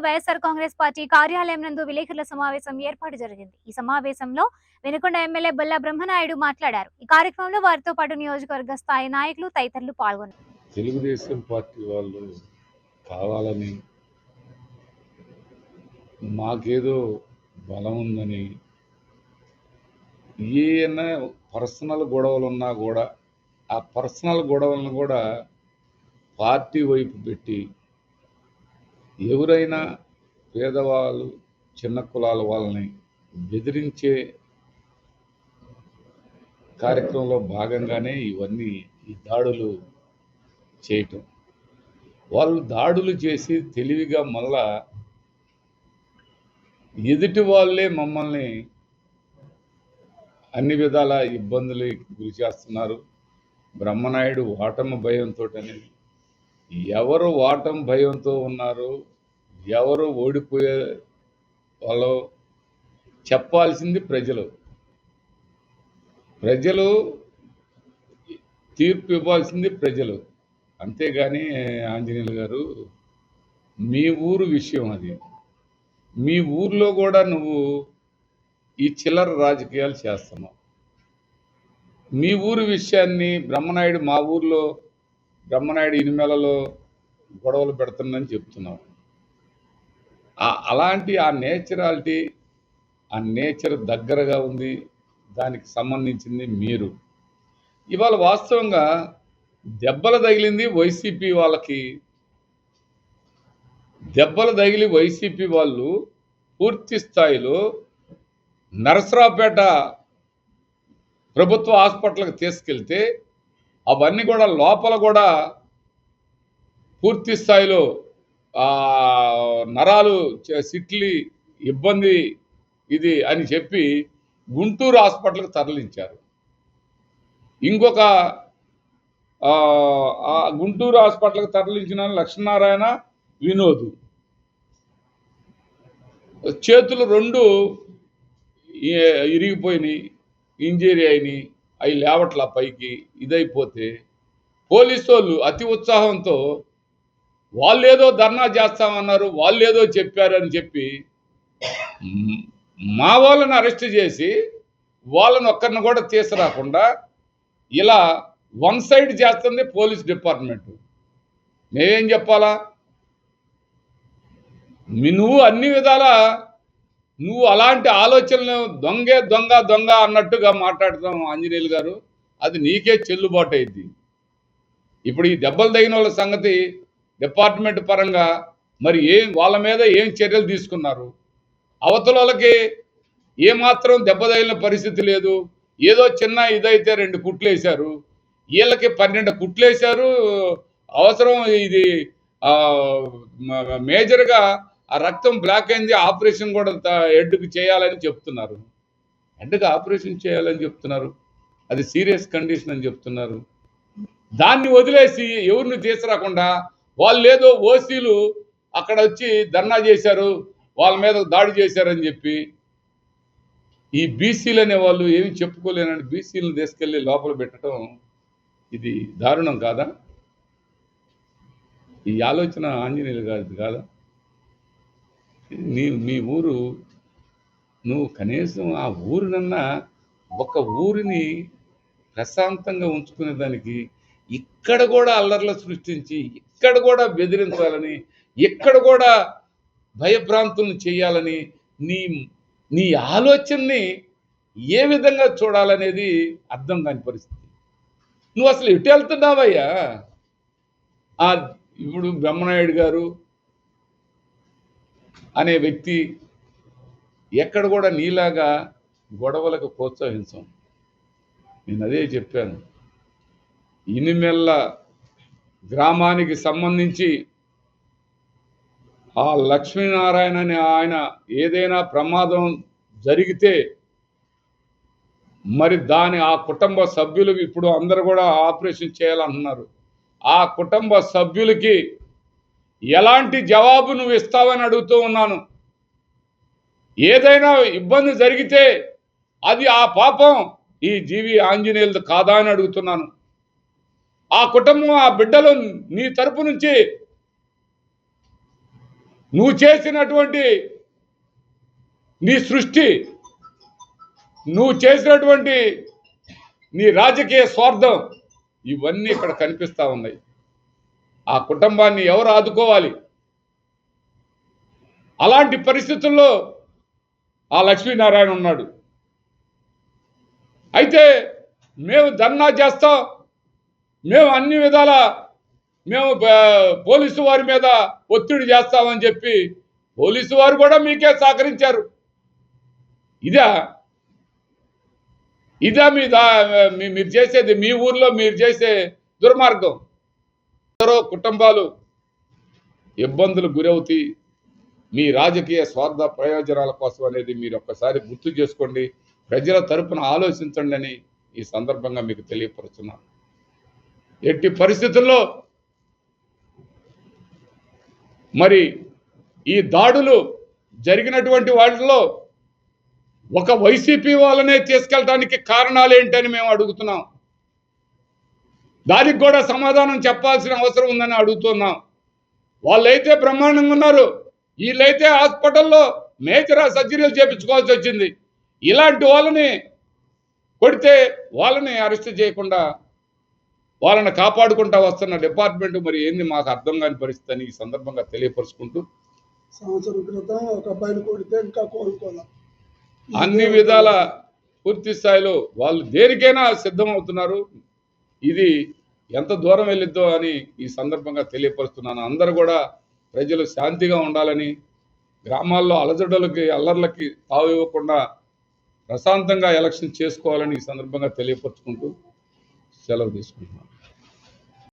YSR Congress party కార్యాలయం నందు విలేకరుల సమావేశం ఏర్పాటు జరిగింది. ఈ సమావేశంలో వెనుకొండ ఎమ్మెల్యే బొల్ల బ్రహ్మనాయుడు మాట్లాడారు. ఈ కార్యక్రమంలో వారితో పాటు నియోజకవర్గ స్థాయి నాయకులు తదితరులు పాల్గొన్నారు. తెలుగుదేశం పార్టీ వాళ్ళు కావాలని మాకేదో బలం ఉందని ఏమైనా పర్సనల్ గొడవలు ఉన్నా కూడా ఆ పర్సనల్ గొడవలను కూడా పార్టీ వైపు పెట్టి ఎవరైనా పేదవాళ్ళు చిన్న కులాల వాళ్ళని బెదిరించే కార్యక్రమంలో భాగంగానే ఇవన్నీ ఈ దాడులు చేయటం. వాళ్ళు దాడులు చేసి తెలివిగా మళ్ళా ఎదుటి వాళ్ళే మమ్మల్ని అన్ని విధాల ఇబ్బందులకు గురి చేస్తున్నారు. బ్రహ్మనాయుడు ఓటమి భయంతో అనేది ఎవరు ఓటమి భయంతో ఉన్నారు, ఎవరు ఓడిపోయే వాళ్ళు చెప్పాల్సింది ప్రజలు తీర్పు ఇవ్వాల్సింది ప్రజలు. అంతేగాని ఆంజనేయులు గారు, మీ ఊరు విషయం అది. మీ ఊర్లో కూడా నువ్వు ఈ చిల్లర రాజకీయాలు చేస్తున్నావు. మీ ఊరు విషయాన్ని బ్రహ్మనాయుడు మా ఊర్లో బ్రహ్మనాయుడు ఇనిమెలలో గొడవలు పెడుతుందని చెప్తున్నావు. అలాంటి ఆ నేచరాలిటీ, ఆ నేచర్ దగ్గరగా ఉంది, దానికి సంబంధించింది మీరు. ఇవాళ వాస్తవంగా దెబ్బలు తగిలింది వైసీపీ వాళ్ళకి. దెబ్బలు తగిలి వైసీపీ వాళ్ళు పూర్తి స్థాయిలో నరసరావుపేట ప్రభుత్వ హాస్పిటల్కి తీసుకెళ్తే అవన్నీ కూడా లోపల కూడా పూర్తి స్థాయిలో నరాలు సిట్లి ఇబ్బంది ఇది అని చెప్పి గుంటూరు హాస్పిటల్కి తరలించారు. ఇంకొక గుంటూరు హాస్పిటల్కి తరలించిన లక్ష్మీనారాయణ, వినోద్ చేతులు రెండు ఇరిగిపోయినాయి, ఇంజరీ అయినాయి, అవి లేవట్ల పైకి. ఇదైపోతే పోలీసు వాళ్ళు అతి ఉత్సాహంతో వాళ్ళేదో ధర్నా చేస్తామన్నారు, వాళ్ళేదో చెప్పారని చెప్పి మా వాళ్ళని అరెస్ట్ చేసి వాళ్ళని ఒక్కరిని కూడా తీసుకురాకుండా ఇలా వన్ సైడ్ చేస్తుంది పోలీస్ డిపార్ట్మెంట్. మేమేం చెప్పాలా? నువ్వు అన్ని విధాల నువ్వు అలాంటి ఆలోచనలు దొంగ అన్నట్టుగా మాట్లాడుతాం ఆంజనేయులు గారు. అది నీకే చెల్లుబాటు అయింది. ఇప్పుడు ఈ దెబ్బలు తగిన వాళ్ళ సంగతి డిపార్ట్మెంట్ పరంగా మరి వాళ్ళ మీద ఏం చర్యలు తీసుకున్నారు? అవతల వాళ్ళకి ఏమాత్రం దెబ్బ తగిలిన పరిస్థితి లేదు. ఏదో చిన్న ఇదైతే 2 కుట్లు వేశారు, వీళ్ళకి 12 కుట్లు వేశారు. అవసరం ఇది మేజర్గా ఆ రక్తం బ్లాక్ అయింది, ఆపరేషన్ కూడా హెడ్కి చేయాలని చెప్తున్నారు. హెడ్కి ఆపరేషన్ చేయాలని చెప్తున్నారు, అది సీరియస్ కండిషన్ అని చెప్తున్నారు. దాన్ని వదిలేసి ఎవరిని తీసుకురాకుండా వాళ్ళు ఏదో ఓసీలు అక్కడ వచ్చి ధర్నా చేశారు, వాళ్ళ మీద దాడి చేశారని చెప్పి ఈ బీసీలు అనే వాళ్ళు ఏమి చెప్పుకోలేనని బీసీలను తీసుకెళ్ళి లోపల పెట్టడం ఇది దారుణం కాదా? ఈ ఆలోచన ఆంజనేయులు గారిది కాదా? మీ ఊరు, నువ్వు కనీసం ఆ ఊరినన్నా ఒక ఊరిని ప్రశాంతంగా ఉంచుకునే దానికి ఇక్కడ కూడా అల్లర్లు సృష్టించి, ఇక్కడ కూడా బెదిరించాలని, ఇక్కడ కూడా భయభ్రాంతులను చేయాలని నీ ఆలోచనని ఏ విధంగా చూడాలనేది అర్థం కాని పరిస్థితి. నువ్వు అసలు ఎటు వెళ్తున్నావయ్యా? ఇప్పుడు బ్రహ్మనాయుడు గారు అనే వ్యక్తి ఎక్కడ కూడా నీలాగా గొడవలకు ప్రోత్సహించాం. నేను అదే చెప్పాను. ఇనిమెల్ల గ్రామానికి సంబంధించి ఆ లక్ష్మీనారాయణ అనే ఆయన ఏదైనా ప్రమాదం జరిగితే మరి ఆ కుటుంబ సభ్యులు ఇప్పుడు అందరూ కూడా ఆపరేషన్ చేయాలంటున్నారు. ఆ కుటుంబ సభ్యులకి ఎలాంటి జవాబు నువ్వు ఇస్తావని అడుగుతూ ఉన్నాను. ఏదైనా ఇబ్బంది జరిగితే అది ఆ పాపం ఈ జీవి ఆంజనేయులది కాదా అని అడుగుతున్నాను. ఆ కుటుంబం, ఆ బిడ్డలు నీ తరపు నుంచి నువ్వు చేసినటువంటి నీ సృష్టి, నువ్వు చేసినటువంటి నీ రాజకీయ స్వార్థం ఇవన్నీ ఇక్కడ కనిపిస్తా ఉన్నాయి. ఆ కుటుంబాన్ని ఎవరు ఆదుకోవాలి? అలాంటి పరిస్థితుల్లో ఆ లక్ష్మీనారాయణ ఉన్నాడు. అయితే మేము ధర్నా చేస్తాం, మేము అన్ని విధాల మేము పోలీసు వారి మీద ఒత్తిడి చేస్తామని చెప్పి పోలీసు వారు కూడా మీకే సహకరించారు. ఇదా మీరు చేసేది? మీ ఊర్లో మీరు చేసే దుర్మార్గం. కుటుంబాలు ఇబ్బందులు గురవుతాయి మీ రాజకీయ స్వార్థ ప్రయోజనాల కోసం అనేది మీరు ఒక్కసారి గుర్తు చేసుకోండి. ప్రజల తరపున ఆలోచించండి అని ఈ సందర్భంగా మీకు తెలియపరుస్తున్నాను. ఎట్టి పరిస్థితుల్లో మరి ఈ దాడులు జరిగినటువంటి వాటిలో ఒక వైసీపీ వాళ్ళనే తీసుకెళ్ళడానికి కారణాలు ఏంటని మేము అడుగుతున్నాం. దానికి కూడా సమాధానం చెప్పాల్సిన అవసరం ఉందని అడుగుతున్నాం. వాళ్ళైతే బ్రహ్మాండంగా ఉన్నారు, వీళ్ళైతే హాస్పిటల్లో మేజర్ సర్జరీలు చేయించుకోవాల్సి వచ్చింది. ఇలాంటి వాళ్ళని కొడితే వాళ్ళని అరెస్ట్ చేయకుండా వాళ్ళని కాపాడుకుంటా వస్తున్న డిపార్ట్మెంట్ మరి ఏంది మాకు అర్థం కాని పరిస్థితి అని ఈ సందర్భంగా తెలియపరుచుకుంటూ, సంవత్సరం క్రితం ఒక అబ్బాయిని కొడితే ఇంకా కోలుకోవాలి. అన్ని విధాల పూర్తి స్థాయిలో వాళ్ళు దేనికైనా సిద్ధమవుతున్నారు. ఇది ఎంత దూరం వెళ్ళిద్దో అని ఈ సందర్భంగా తెలియపరుస్తున్నాను. అందరూ కూడా ప్రజలు శాంతిగా ఉండాలని, గ్రామాల్లో అలజడులకి అల్లర్లకి తావు ఇవ్వకుండా ప్రశాంతంగా ఎలక్షన్ చేసుకోవాలని ఈ సందర్భంగా తెలియపరుచుకుంటూ సెలవు తీసుకుంటున్నాను.